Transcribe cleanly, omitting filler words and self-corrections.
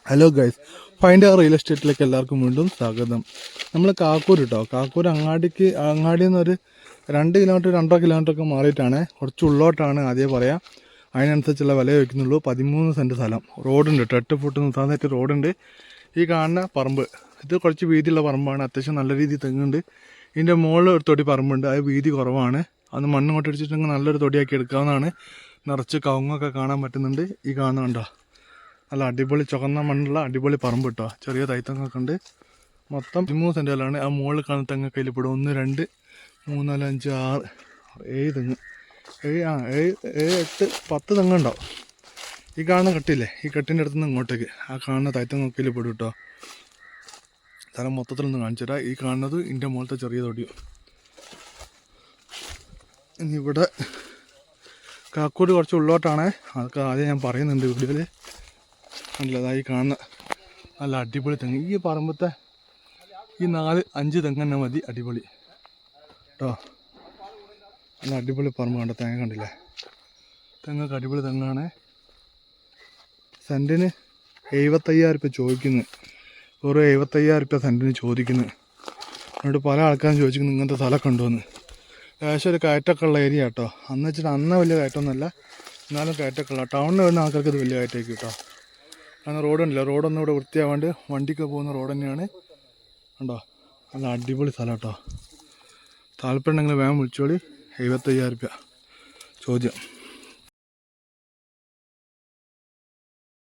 Hello guys, find അവർ real എസ്റ്റേറ്റിലേക്ക് എല്ലാവർക്കും വീണ്ടും സ്വാഗതം. നമ്മൾ കാക്കൂർ കേട്ടോ, കാക്കൂർ അങ്ങാടിയിൽ നിന്നൊരു 2 കിലോമീറ്റർ 2.5 കിലോമീറ്റർ ഒക്കെ മാറിയിട്ടാണ്, കുറച്ച് ഉള്ളോട്ടാണ് ആദ്യം പറയാം. അതിനനുസരിച്ചുള്ള വില വയ്ക്കുന്നുള്ളൂ. 13 സെൻറ്റ് സ്ഥലം, റോഡുണ്ട്, 8 ഫുട്ട് നിർത്താനായിട്ട് റോഡുണ്ട്. ഈ കാണുന്ന പറമ്പ് ഇത് കുറച്ച് വീതിയുള്ള പറമ്പാണ്, അത്യാവശ്യം നല്ല രീതിയിൽ തെങ്ങുണ്ട്. ഇതിൻ്റെ മുകളിൽ ഒരു തൊടി പറമ്പുണ്ട്, അത് വീതി കുറവാണ്. അന്ന് മണ്ണ് കൊട്ടടിച്ചിട്ടുണ്ടെങ്കിൽ നല്ലൊരു തൊടിയാക്കി എടുക്കാവുന്നതാണ്. നിറച്ച് കവുങ്ങൊക്കെ കാണാൻ പറ്റുന്നുണ്ട്. ഈ കാണുന്നുണ്ടോ, നല്ല അടിപൊളി ചുവന്ന മണ്ണുള്ള അടിപൊളി പറമ്പ് കിട്ടോ. ചെറിയ തൈത്തങ്ങൊക്കെ ഉണ്ട്. മൊത്തം 13 സെൻറ്റുകളാണ്. ആ മുകളിൽ കാണുന്ന തെങ്ങ് കയ്യിൽപ്പെടും. 1 2 3 4 5 6 7 തെങ്ങ്, 7 8 10 തെങ്ങുണ്ടാവും. ഈ കാണുന്ന കെട്ടില്ലേ, ഈ കെട്ടിൻ്റെ അടുത്ത് നിന്ന് ഇങ്ങോട്ടേക്ക് ആ കാണുന്ന തൈത്തങ്ങൊക്കെ പെടും കേട്ടോ. സ്ഥലം മൊത്തത്തിലൊന്ന് കാണിച്ചു തരാം. ഈ കാണുന്നത് ഇതിൻ്റെ മുകളിലത്തെ ചെറിയ തൊടിയോ. ഇനി ഇവിടെ കാക്കൂര് കുറച്ച് ഉള്ളോട്ടാണ്, അതൊക്കെ ആദ്യം ഞാൻ പറയുന്നുണ്ട് വീഡിയോയിൽ. നല്ലതായി കാണുന്ന നല്ല അടിപൊളി തെങ്ങ്. ഈ പറമ്പത്തെ ഈ 4-5 തെങ്ങ് തന്നെ മതി, അടിപൊളി കേട്ടോ. നല്ല അടിപൊളി പറമ്പ് കണ്ടോ, തേങ്ങ കണ്ടില്ലേ. തെങ്ങൊക്കെ അടിപൊളി തെങ്ങാണ്. സെൻറ്റിന് 75,000 രൂപ ചോദിക്കുന്നു. വെറും 75,000 രൂപ സെൻറ്റിന് ചോദിക്കുന്നു. എന്നിട്ട് പല ആൾക്കാരും ചോദിക്കുന്നു ഇങ്ങനത്തെ സ്ഥലമൊക്കെ ഉണ്ടോയെന്ന്. ഏകദേശം ഒരു കയറ്റമൊക്കെ ഉള്ള ഏരിയ കേട്ടോ. അന്ന് വെച്ചിട്ട് അന്ന് വലിയ കയറ്റമൊന്നുമല്ല, എന്നാലും കയറ്റമൊക്കെ ഉള്ള. ടൗണിൽ വരുന്ന ആൾക്കാർക്ക് ഇത് വലിയ കയറ്റമായിരിക്കും കേട്ടോ. കാരണം റോഡുണ്ടല്ലോ, റോഡൊന്നും ഇവിടെ വൃത്തിയാവാണ്ട് വണ്ടിക്ക് പോകുന്ന റോഡ് തന്നെയാണ്. ഉണ്ടോ, നല്ല അടിപൊളി സ്ഥലം കേട്ടോ. താല്പര്യം ഉണ്ടെങ്കിൽ വേഗം വിളിച്ചോളി. 75,000 രൂപ ചോദ്യം.